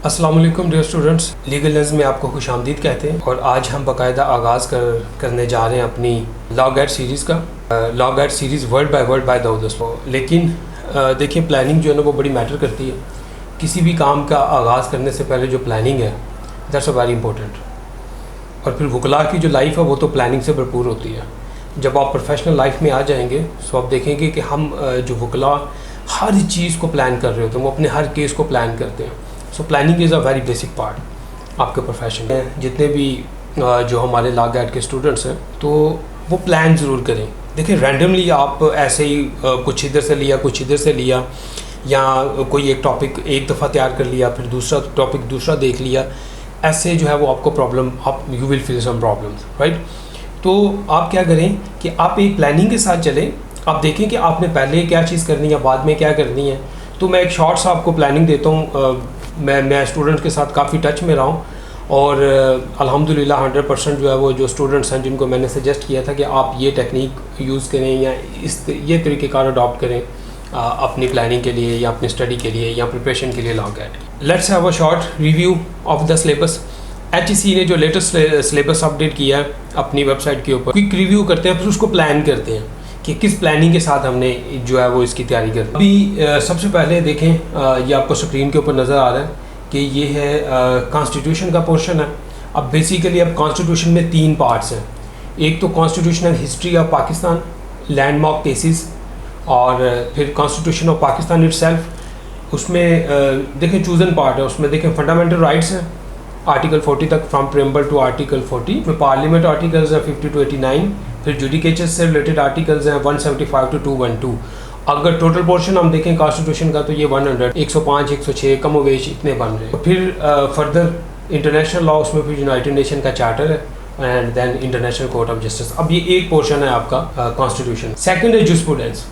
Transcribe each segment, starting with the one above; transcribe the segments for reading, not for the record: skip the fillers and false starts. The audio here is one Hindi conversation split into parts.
अस्सलाम वालेकुम डियर स्टूडेंट्स, लीगल लेंस में आपको खुशामदीद कहते हैं। और आज हम बाकायदा आगाज़ करने जा रहे हैं अपनी लॉ गाइड सीरीज़ का। Law guide series word by Daud Usman. लेकिन देखिए, प्लानिंग जो है ना वो बड़ी मैटर करती है। किसी भी काम का आगाज़ करने से पहले जो प्लानिंग है दैट्स अ वेरी इंपॉर्टेंट। और फिर वकला की जो लाइफ है वो तो प्लानिंग से भरपूर होती है। जब आप प्रोफेशनल लाइफ में आ जाएंगे तो आप देखेंगे कि हम जो वकला हर चीज़ को प्लान कर रहे होते हैं, वो अपने हर केस को प्लान करते हैं। So planning is a very basic part आपके प्रोफेशन में। जितने भी जो हमारे लॉ गाइड के स्टूडेंट्स हैं तो वो प्लान ज़रूर करें। देखिए, रैंडमली आप ऐसे ही कुछ इधर से लिया कुछ इधर से लिया, या कोई एक टॉपिक एक दफ़ा तैयार कर लिया फिर दूसरा टॉपिक दूसरा देख लिया, ऐसे जो है वो आपको प्रॉब्लम आप you will face some problems, right. तो आप क्या करें कि आप एक प्लानिंग के साथ चलें। आप देखें कि आपने पहले क्या चीज़ करनी है, बाद में क्या करनी है। तो मैं एक शॉर्ट सा आपको प्लानिंग देता हूँ। मैं स्टूडेंट के साथ काफ़ी टच में रहा हूँ और अल्हम्दुलिल्लाह 100% जो है वो जो स्टूडेंट्स हैं जिनको मैंने सजेस्ट किया था कि आप ये टेक्निक यूज़ करें या ये तरीक़ेकार अडॉप्ट करें अपनी प्लानिंग के लिए या अपनी स्टडी के लिए या प्रिपरेशन के लिए law guide. Let's have a short review of the syllabus. HEC ने जो लेटेस्ट सिलेबस अपडेट किया है अपनी वेबसाइट के ऊपर, क्विक रिव्यू करते हैं, फिर उसको प्लान करते हैं कि किस प्लानिंग के साथ हमने जो है वो इसकी तैयारी करनी है। अभी सबसे पहले देखें, ये आपको स्क्रीन के ऊपर नज़र आ रहा है कि ये है कॉन्स्टिट्यूशन का पोर्शन है। अब बेसिकली अब कॉन्स्टिट्यूशन में 3 पार्ट्स हैं। एक तो constitutional history of Pakistan, landmark cases, और फिर कॉन्स्टिट्यूशन ऑफ पाकिस्तान इटसेल्फ। उसमें देखें चूजन पार्ट है, उसमें देखें फंडामेंटल राइट्स हैं आर्टिकल 40 तक, फ्रॉम प्रेम्बल टू आर्टिकल 40। में पार्लियामेंट आर्टिकल्स हैं 50 to 89। फिर जुडिकेचर से रिलेटेड आर्टिकल्स हैं 175 to 212। अगर टोटल पोर्शन हम देखें कॉन्स्टिट्यूशन का तो ये 100, 105, 106 कमोवेश इतने बन रहे हैं। फिर फर्दर इंटरनेशनल लॉ, उसमें फिर यूनाइटेड नेशन का चार्टर है and then international court of justice. अब ये एक पोर्शन है आपका कॉन्स्टिट्यूशन। सेकेंड है जूरिस्प्रूडेंस।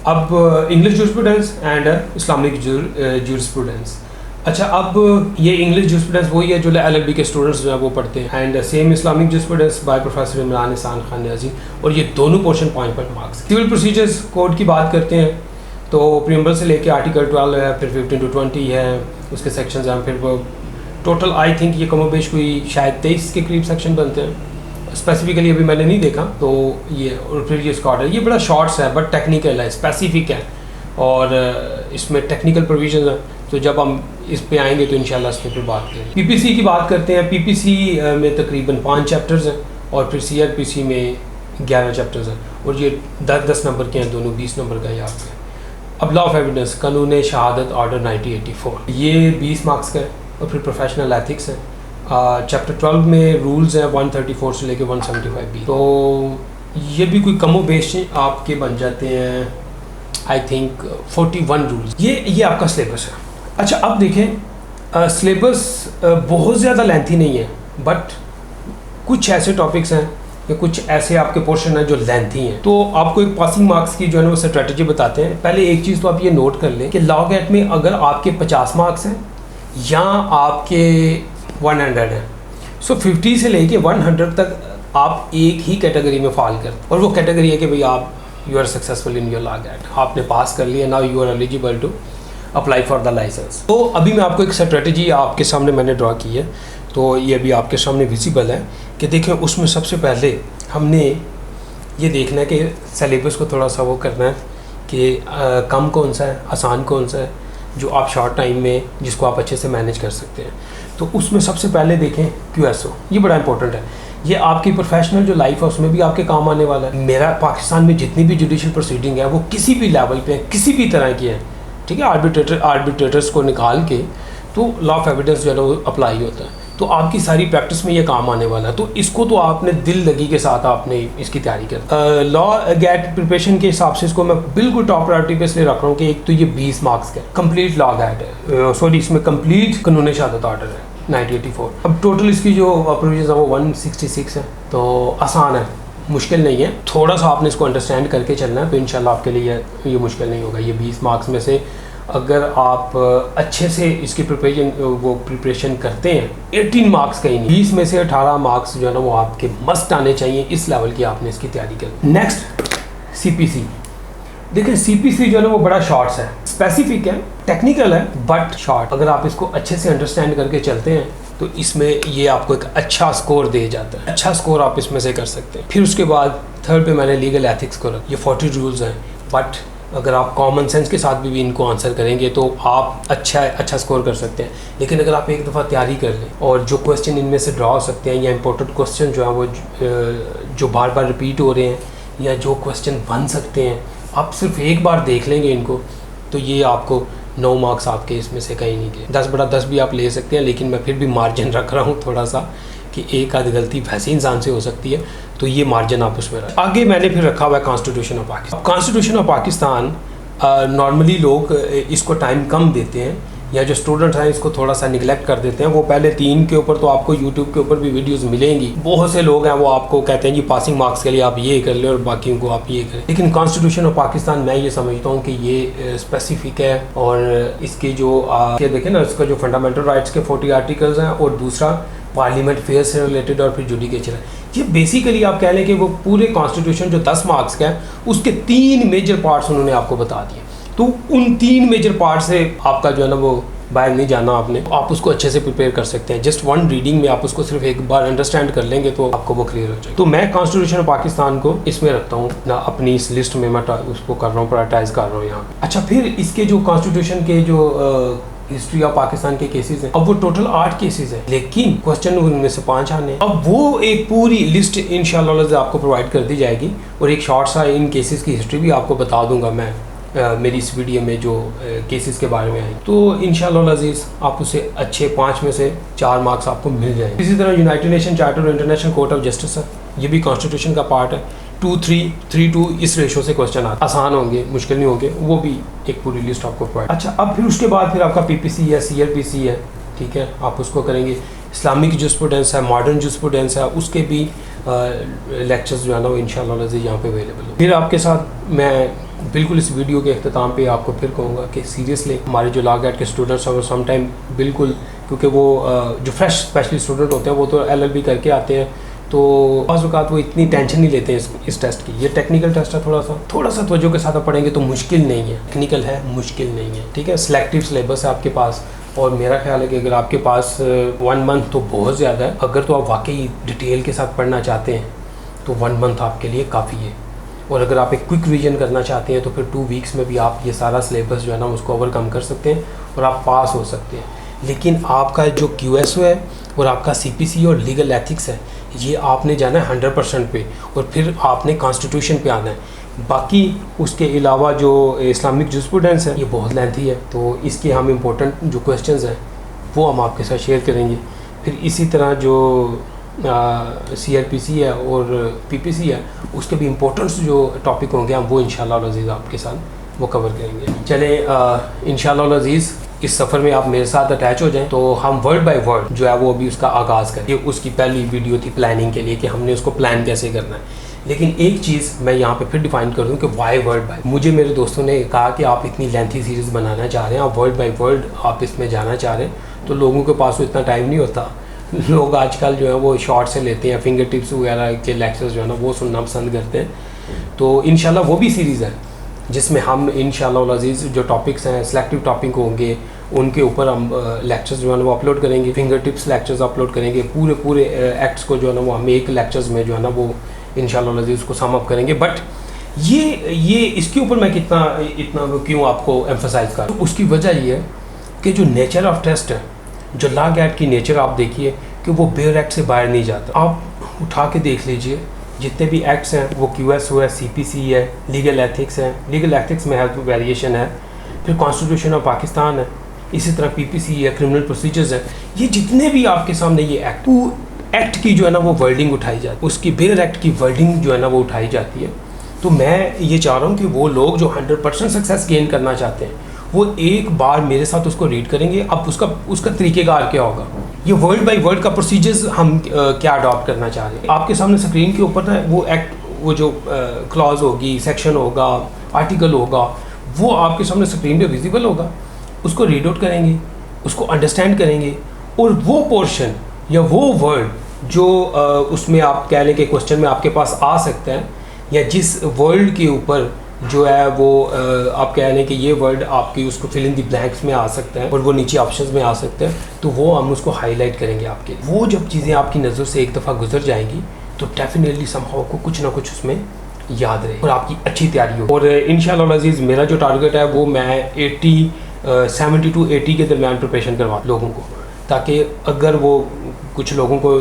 अब English jurisprudence and Islamic jurisprudence. अच्छा, अब ये इंग्लिश जूरिस्प्रूडेंस वही है जो LLB के स्टूडेंट्स जो है वो पढ़ते हैं, and same Islamic jurisprudence by professor Imran Ehsan Khan Niazi. और ये दोनों portion point marks. Civil procedures code की बात करते हैं तो प्रीएम्बल से लेके आर्टिकल 12 है, फिर 15 to 20 है उसके सेक्शंस हैं। फिर वो टोटल आई थिंक ये कमोबेश कोई शायद 23 के करीब सेक्शन बनते हैं। स्पेसिफिकली अभी मैंने नहीं देखा तो ये। और फिर ये इसका ऑर्डर, ये बड़ा शॉर्ट्स है बट टेक्निकल है, स्पेसिफिक है, और इसमें टेक्निकल प्रोविजन है। तो जब हम इस पे आएंगे तो इंशाल्लाह इस पर बात करेंगे। PPC की बात करते हैं। PPC में तकरीबन 5 चैप्टर्स हैं और फिर CRPC में 11 चैप्टर्स हैं, और ये 10-10 नंबर के हैं, दोनों 20 नंबर का है यहाँ पे। अब लॉ ऑफ एविडेंस, कानून शहादत ऑर्डर 1984, ये 20 मार्क्स का है। और फिर प्रोफेशनल एथिक्स है। चैप्टर 12 में रूल्स हैं 134 से लेके 175B। तो ये भी कोई कमो बेश आपके बन जाते हैं आई थिंक 41 रूल्स। ये आपका सिलेबस है। अच्छा, अब देखें सिलेबस बहुत ज़्यादा लेंथी नहीं है, बट कुछ ऐसे टॉपिक्स हैं या कुछ ऐसे आपके पोर्शन हैं जो लेंथी हैं। तो आपको एक पासिंग मार्क्स की जो है ना वो स्ट्रेटजी बताते हैं। पहले एक चीज़ तो आप ये नोट कर लें कि लॉ गाइड में अगर आपके 50 मार्क्स हैं या आपके 100 हैं, सो 50 से लेके 100 तक आप एक ही कैटेगरी में फॉल करते, और वो कैटेगरी है कि भाई आप you are successful in your law guide, आपने पास कर लिया, now you are eligible to apply for the license. तो अभी मैं आपको एक स्ट्रेटजी आपके सामने मैंने ड्रॉ की है, तो ये अभी आपके सामने विजिबल है कि देखें। उसमें सबसे पहले हमने ये देखना है कि सिलेबस को थोड़ा सा वो करना है कि कम कौन सा है, आसान कौन सा है, जो आप शॉर्ट टाइम में जिसको आप अच्छे से मैनेज कर सकते हैं। तो उसमें सबसे पहले देखें QSO, ये बड़ा इंपॉर्टेंट है। ये आपकी प्रोफेशनल जो लाइफ है उसमें भी आपके काम आने वाला है। मेरा पाकिस्तान में जितनी भी जुडिशल प्रोसीडिंग है वो किसी भी लेवल पे किसी भी तरह की है, ठीक है, आर्बिट्रेटर्स को निकाल के तो लॉ ऑफ एविडेंस जो है वो अप्लाई होता है। तो आपकी सारी प्रैक्टिस में ये काम आने वाला है। तो इसको तो आपने दिल लगी के साथ आपने इसकी तैयारी कर। लॉ गाइड प्रिपरेशन के हिसाब से इसको मैं बिल्कुल टॉप प्रायोरिटी पे इसलिए रख रहा हूँ कि एक तो ये 20 मार्क्स का कंप्लीट लॉ गाइड है, सॉरी इसमें कंप्लीट कानून शहादत ऑर्डर है 1984। अब टोटल इसकी जो प्रोविजन है वो 166 है, तो आसान है, मुश्किल नहीं है। थोड़ा सा आपने इसको अंडरस्टैंड करके चलना है तो इंशाल्लाह आपके लिए ये मुश्किल नहीं होगा। ये 20 मार्क्स में से अगर आप अच्छे से इसकी प्रिपरेशन करते हैं 18 मार्क्स का ही नहीं, 20 में से 18 मार्क्स जो है ना वो आपके मस्ट आने चाहिए। इस लेवल की आपने इसकी तैयारी कर। Next CPC। देखिए CPC जो है ना वो बड़ा शॉर्ट्स है, स्पेसिफिक है, टेक्निकल है बट शॉर्ट। अगर आप इसको अच्छे से अंडरस्टैंड करके चलते हैं तो इसमें ये आपको एक अच्छा स्कोर दे जाता है, अच्छा स्कोर आप इसमें से कर सकते हैं। फिर उसके बाद थर्ड पे मैंने लीगल एथिक्स को रखा। ये 40 रूल्स हैं, बट अगर आप कॉमन सेंस के साथ भी इनको आंसर करेंगे तो आप अच्छा स्कोर कर सकते हैं। लेकिन अगर आप एक दफ़ा तैयारी कर लें और जो क्वेश्चन इनमें से ड्रा हो सकते हैं या इंपॉर्टेंट क्वेश्चन जो है वो जो बार बार रिपीट हो रहे हैं या जो क्वेश्चन बन सकते हैं, आप सिर्फ एक बार देख लेंगे इनको तो ये आपको 9 मार्क्स आपके इसमें से कहीं नहीं गए। 10/10 भी आप ले सकते हैं, लेकिन मैं फिर भी मार्जिन रख रहा हूँ थोड़ा सा कि एक आध गलती वैसे इंसान से हो सकती है, तो ये मार्जिन आप उसमें रखें। आगे मैंने फिर रखा हुआ है constitution of Pakistan. Constitution of Pakistan normally लोग इसको टाइम कम देते हैं या जो स्टूडेंट्स हैं इसको थोड़ा सा निगलेक्ट कर देते हैं। वो पहले 3 के ऊपर तो आपको यूट्यूब के ऊपर भी वीडियोस मिलेंगी, बहुत से लोग हैं वो आपको कहते हैं जी पासिंग मार्क्स के लिए आप ये कर ले और बाकियों को आप ये करें। लेकिन कॉन्स्टिट्यूशन ऑफ पाकिस्तान मैं ये समझता हूँ कि ये स्पेसिफिक है और इसके जो ये देखें ना, इसका जो फंडामेंटल राइट्स के 40 आर्टिकल्स हैं और दूसरा पार्लियामेंट फेयर से रिलेटेड और फिर जुडिकेचर है। ये बेसिकली आप कह लें कि वो पूरे कॉन्स्टिट्यूशन जो 10 मार्क्स का है उसके 3 मेजर पार्ट्स उन्होंने आपको बता दिए। तो उन 3 मेजर पार्ट से आपका जो है ना वो बाहर नहीं जाना आपने, आप उसको अच्छे से प्रिपेयर कर सकते हैं। जस्ट 1 रीडिंग में आप उसको सिर्फ एक बार अंडरस्टैंड कर लेंगे तो आपको वो क्लियर हो जाएगा। तो मैं कॉन्स्टिट्यूशन ऑफ पाकिस्तान को इसमें रखता हूँ ना, अपनी इस लिस्ट में मैं उसको कर रहा हूँ, प्रायोरिटाइज कर रहा हूँ यहाँ। अच्छा, फिर इसके जो कॉन्स्टिट्यूशन के जो हिस्ट्री ऑफ पाकिस्तान के केसेस हैं, अब वो टोटल 8 केसेस हैं, लेकिन क्वेश्चन उनमें से 5 आने हैं। अब वो एक पूरी लिस्ट इंशाल्लाह आपको प्रोवाइड कर दी जाएगी और एक शॉर्ट सा इन केसेस की हिस्ट्री भी आपको बता दूंगा मैं मेरी इस वीडियो में जो केसेस के बारे में आए। तो इंशाल्लाह अजीज़ आप उसे अच्छे 5 में से 4 मार्क्स आपको मिल जाएंगे। इसी तरह यूनाइटेड नेशन चार्टर और इंटरनेशनल कोर्ट ऑफ जस्टिस है, ये भी कॉन्स्टिट्यूशन का पार्ट है। 2-3, 3-2 इस रेशो से क्वेश्चन आते, आसान होंगे, मुश्किल नहीं होंगे, वो भी एक पूरी लिस्ट आपको प्रोवाइड। अच्छा, अब फिर उसके बाद फिर आपका PPC है, CRPC है, ठीक है, आप उसको करेंगे। इस्लामिक जुस्प्रूडेंस है, मॉडर्न जुस्प्रूडेंस है, उसके भी लेक्चर्स जो है ना वो इंशाल्लाह यहाँ पे अवेलेबल है। फिर आपके साथ मैं बिल्कुल इस वीडियो के अख्ताम पे आपको फिर कहूँगा कि सीरियसली हमारे जो लॉ गेट के स्टूडेंट्स हैं वो सम टाइम बिल्कुल, क्योंकि वो जो फ्रेश स्पेशली स्टूडेंट होते हैं वो तो LLB करके आते हैं, तो बाज़ औक़ात वो इतनी टेंशन नहीं लेते हैं इस टेस्ट की। ये टेक्निकल टेस्ट है, थोड़ा सा तवज्जो के साथ आप पढ़ेंगे तो मुश्किल नहीं है, टेक्निकल है, मुश्किल नहीं है, ठीक है। सिलेक्टिव सिलेबस है आपके पास और मेरा ख्याल है कि अगर आपके पास 1 मंथ तो बहुत ज़्यादा है। अगर तो आप वाकई डिटेल के साथ पढ़ना चाहते हैं तो 1 मंथ आपके लिए काफ़ी है, और अगर आप एक क्विक रिवीजन करना चाहते हैं तो फिर 2 वीक्स में भी आप ये सारा सिलेबस जो है ना उसको ओवरकम कर सकते हैं और आप पास हो सकते हैं। लेकिन आपका जो QSO है और आपका CPC और लीगल एथिक्स है, ये आपने जाना है 100% पे और फिर आपने कॉन्स्टिट्यूशन पे आना है। बाकी उसके अलावा जो इस्लामिक जुस्प्रूडेंस है ये बहुत लेंथी है, तो इसके हम इम्पोर्टेंट जो क्वेश्चंस हैं वो हम आपके साथ शेयर करेंगे। फिर इसी तरह जो CRPC है और PPC है उसके भी इम्पोर्टेंट्स जो टॉपिक होंगे हम वो इंशाल्लाह अज़ीज़ आपके साथ वो कवर करेंगे। चलें इंशाल्लाह अज़ीज़ इस सफ़र में आप मेरे साथ अटैच हो जाएं तो हम वर्ड बाय वर्ड जो है वो अभी उसका आगाज़ करें। ये उसकी पहली वीडियो थी प्लानिंग के लिए कि हमने उसको प्लान कैसे करना है। लेकिन एक चीज़ मैं यहाँ पे फिर डिफाइन कर दूँ कि वाई वर्ड बाय। मुझे मेरे दोस्तों ने कहा कि आप इतनी लेंथी सीरीज़ बनाना चाह रहे हैं, आप वर्ड बाय वर्ड आप इसमें जाना चाह रहे हैं, तो लोगों के पास तो इतना टाइम नहीं होता। लोग आजकल जो है वो शॉर्ट से लेते हैं, फिंगर टिप्स वगैरह के लेक्चर्स जो है ना वो सुनना पसंद करते हैं। तो इंशाल्लाह वो भी सीरीज़ है जिसमें हम इंशाल्लाह अज़ीज़ जो टॉपिक्स हैं सिलेक्टिव टॉपिक होंगे उनके ऊपर हम लेक्चर्स जो है ना वो अपलोड करेंगे, फिंगर टिप्स लेक्चर्स अपलोड करेंगे। पूरे एक्ट्स को जो है ना वो हम एक लेक्चर्स में जो है ना वो इंशाल्लाह अज़ीज़ उसको सम अप करेंगे। बट ये इसके ऊपर मैं इतना क्यों आपको एम्फसाइज़ कर, तो उसकी वजह ये है कि जो नेचर ऑफ टेस्ट है, जो लॉ गेट की नेचर आप देखिए कि वो बेयर एक्ट से बाहर नहीं जाता। आप उठा के देख लीजिए जितने भी एक्ट्स हैं वो QSO है, CPC है, लीगल एथिक्स है, लीगल एथिक्स में हेल्थ वेरिएशन है, फिर कॉन्स्टिट्यूशन ऑफ पाकिस्तान है, इसी तरह PPC है, क्रिमिनल प्रोसीजर्स है। ये जितने भी आपके सामने ये एक्ट की जो है ना वो वर्डिंग उठाई जाती है, उसकी बेयर एक्ट की वर्डिंग जो है ना वो उठाई जाती है। तो मैं ये चाह रहा हूँ कि वो लोग जो 100% सक्सेस गेन करना चाहते हैं वो एक बार मेरे साथ उसको रीड करेंगे। अब उसका तरीक़ेकार क्या होगा, ये वर्ड बाय वर्ड का प्रोसीजर्स हम क्या अडॉप्ट करना चाह रहे हैं। आपके सामने स्क्रीन के ऊपर ना वो एक्ट, वो जो क्लॉज होगी, सेक्शन होगा, आर्टिकल होगा, वो आपके सामने स्क्रीन पे विजिबल होगा। उसको रीड आउट करेंगे, उसको अंडरस्टैंड करेंगे और वो पोर्शन या वो वर्ड जो उसमें आप कह लें कि क्वेश्चन में आपके पास आ सकता है या जिस वर्ड के ऊपर जो है वो आप कह रहे हैं कि ये वर्ड आपकी उसको फिल इन द ब्लैंक्स में आ सकता है और वो नीचे ऑप्शंस में आ सकते हैं, तो वो हम उसको हाईलाइट करेंगे आपके। वो जब चीज़ें आपकी नज़र से एक दफ़ा गुजर जाएंगी तो डेफिनेटली समहाउ को कुछ ना कुछ उसमें याद रहे और आपकी अच्छी तैयारी हो। और इंशाअल्लाह अज़ीज़ मेरा जो टारगेट है वो मैं 70 to 80 के दरमियान प्रिपरेशन करवा लोगों को, ताकि अगर वो कुछ लोगों को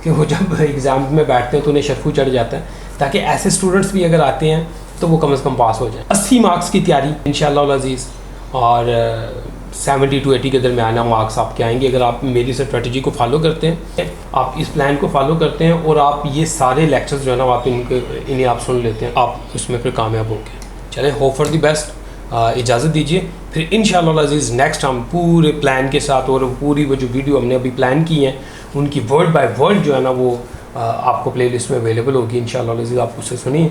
कि वो जब एग्ज़ाम में बैठते हैं तो उन्हें शर्फू चढ़ जाता है, ताकि ऐसे स्टूडेंट्स भी अगर आते हैं तो वो कम से कम पास हो जाए। 80 मार्क्स की तैयारी इंशाअल्लाह अज़ीज़ और 70 to 80 के दरमियान मार्क्स आपके आएंगे अगर आप मेरी स्ट्रेटजी को फॉलो करते हैं, आप इस प्लान को फॉलो करते हैं और आप ये सारे लेक्चर्स जो है ना आप इन्हें आप सुन लेते हैं, आप उसमें फिर कामयाब होंगे। चलें, होप फॉर द बेस्ट। इजाज़त दीजिए, फिर इंशाअल्लाह अज़ीज़ नेक्स्ट हम पूरे प्लान के साथ और पूरी वो जो वीडियो हमने अभी प्लान की हैं उनकी वर्ड बाय वर्ड जो है ना वो आपको प्लेलिस्ट में अवेलेबल होगी इंशाअल्लाह अज़ीज़, आप उससे सुनिए।